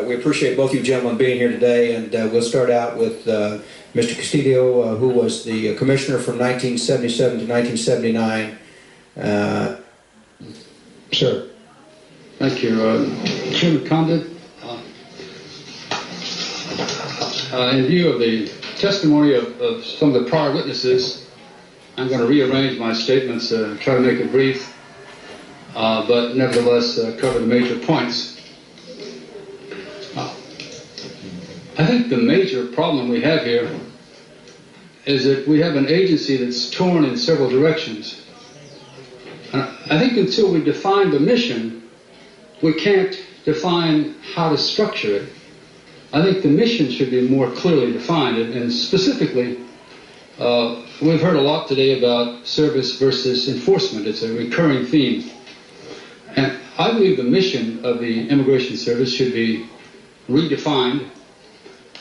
We appreciate both you gentlemen being here today, and we'll start out with Mr. Castillo, who was the commissioner from 1977 to 1979. Sir. Thank you. Chairman Condit, in view of the testimony of some of the prior witnesses, I'm going to rearrange my statements, try to make it brief, but nevertheless cover the major points. I think the major problem we have here is that we have an agency that's torn in several directions. I think until we define the mission, we can't define how to structure it. I think the mission should be more clearly defined, and specifically, we've heard a lot today about service versus enforcement. It's a recurring theme. And I believe the mission of the Immigration Service should be redefined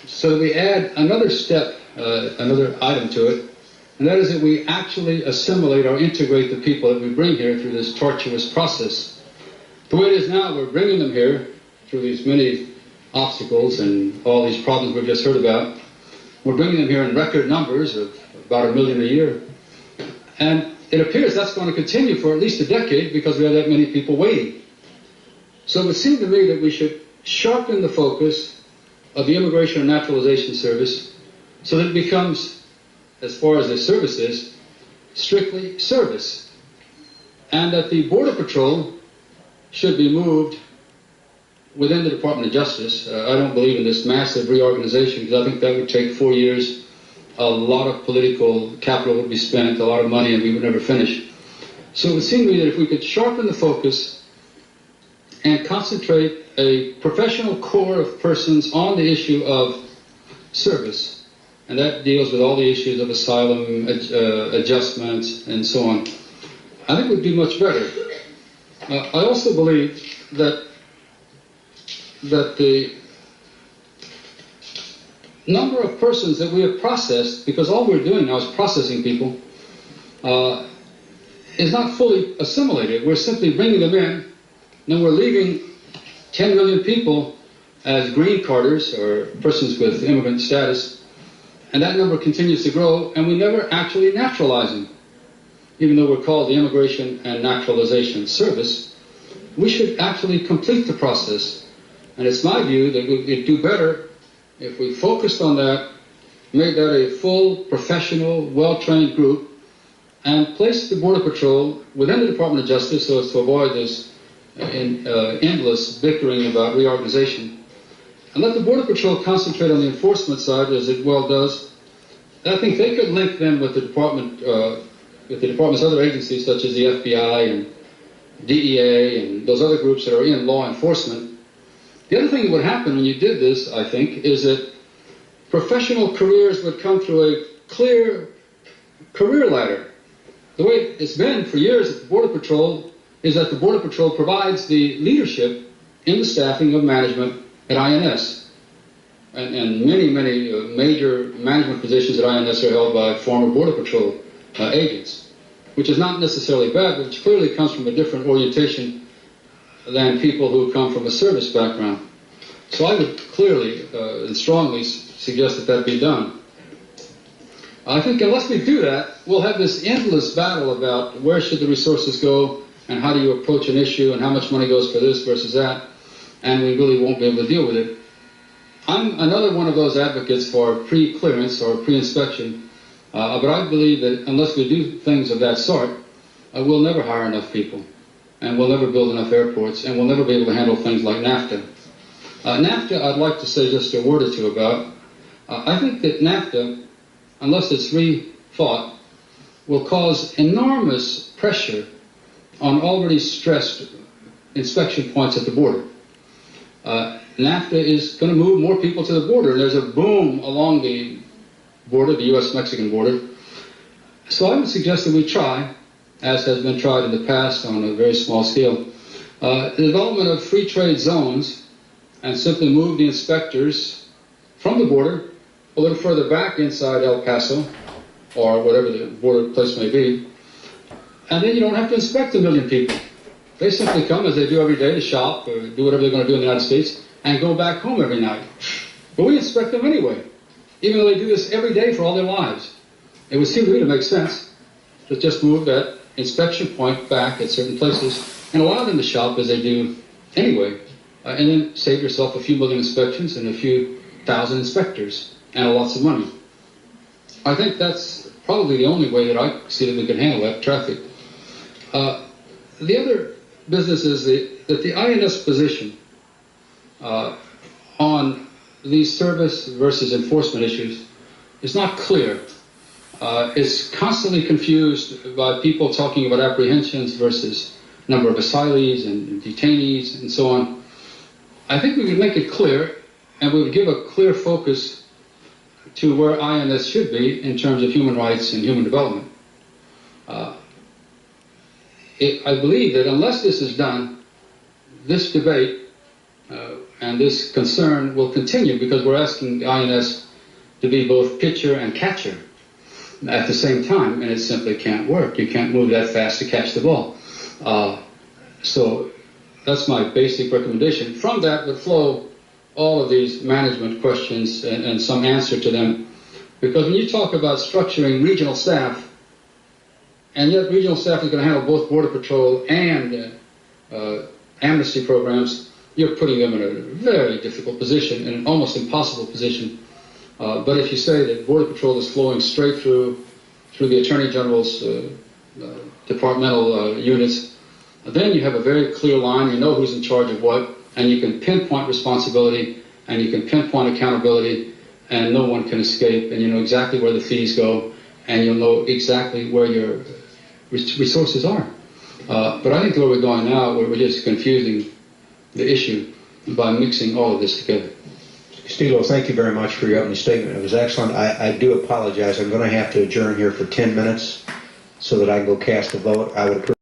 so that we add another step, another item to it, and that is that we actually assimilate or integrate the people that we bring here through this tortuous process. The way it is now, we're bringing them here through these many obstacles and all these problems we've just heard about. We're bringing them here in record numbers of about 1 million a year. And it appears that's going to continue for at least a decade because we have that many people waiting. So it would seem to me that we should sharpen the focus of the Immigration and Naturalization Service so that it becomes, as far as the service is, strictly service. And that the Border Patrol should be moved within the Department of Justice. I don't believe in this massive reorganization because I think that would take 4 years. A lot of political capital would be spent, a lot of money, and we would never finish. So it would seem to me that if we could sharpen the focus and concentrate a professional core of persons on the issue of service, and that deals with all the issues of asylum, adjustments, and so on, I think we'd do much better. I also believe that the number of persons that we have processed, because all we're doing now is processing people, is not fully assimilated. We're simply bringing them in, and then we're leaving 10 million people as green carders or persons with immigrant status, and that number continues to grow, and we never actually naturalize them. Even though we're called the Immigration and Naturalization Service, we should actually complete the process. And it's my view that we'd do better if we focused on that, made that a full, professional, well-trained group, and placed the Border Patrol within the Department of Justice so as to avoid this endless bickering about reorganization. And let the Border Patrol concentrate on the enforcement side as it well does. And I think they could link them with the department's other agencies such as the FBI and DEA and those other groups that are in law enforcement. The other thing that would happen when you did this, I think, is that professional careers would come through a clear career ladder. The way it's been for years at the Border Patrol is that the Border Patrol provides the leadership in the staffing of management at INS. And many major management positions at INS are held by former Border Patrol agents, which is not necessarily bad, but which clearly comes from a different orientation than people who come from a service background. So I would clearly and strongly suggest that that be done. I think unless we do that, we'll have this endless battle about where should the resources go and how do you approach an issue and how much money goes for this versus that, and we really won't be able to deal with it. I'm another one of those advocates for pre-clearance or pre-inspection, but I believe that unless we do things of that sort, we'll never hire enough people, and we'll never build enough airports, and we'll never be able to handle things like NAFTA. NAFTA, I'd like to say just a word or two about. I think that NAFTA, unless it's rethought, will cause enormous pressure on already stressed inspection points at the border. NAFTA is going to move more people to the border, and there's a boom along the border, the U.S.-Mexican border. So I would suggest that we try, as has been tried in the past on a very small scale, the development of free trade zones and simply move the inspectors from the border a little further back inside El Paso or whatever the border place may be, and then you don't have to inspect 1 million people. They simply come, as they do every day, to shop or do whatever they're going to do in the United States, and go back home every night. But we inspect them anyway, even though they do this every day for all their lives. It would seem to me to make sense to just move that inspection point back at certain places and allow them to shop as they do anyway, and then save yourself a few million inspections and a few thousand inspectors and lots of money. I think that's probably the only way that I see that we can handle that traffic. The other business is that the INS position on these service versus enforcement issues is not clear. It's constantly confused by people talking about apprehensions versus number of asylees and detainees and so on. I think we could make it clear, and we would give a clear focus to where INS should be in terms of human rights and human development. I believe that unless this is done, this debate and this concern will continue, because we're asking the INS to be both pitcher and catcher at the same time, and it simply can't work. You can't move that fast to catch the ball. So that's my basic recommendation. From that would flow all of these management questions and some answer to them, because when you talk about structuring regional staff, and yet regional staff is going to handle both Border Patrol and amnesty programs, you're putting them in a very difficult position, in an almost impossible position. But if you say that Border Patrol is flowing straight through the Attorney General's departmental units, then you have a very clear line. You know who's in charge of what, and you can pinpoint responsibility, and you can pinpoint accountability, and no one can escape, and you know exactly where the fees go, and you'll know exactly where your resources are. But I think where we're going now, we're just confusing the issue by mixing all of this together. Castillo, thank you very much for your opening statement. It was excellent. I do apologize. I'm going to have to adjourn here for 10 minutes so that I can go cast a vote. I would appreciate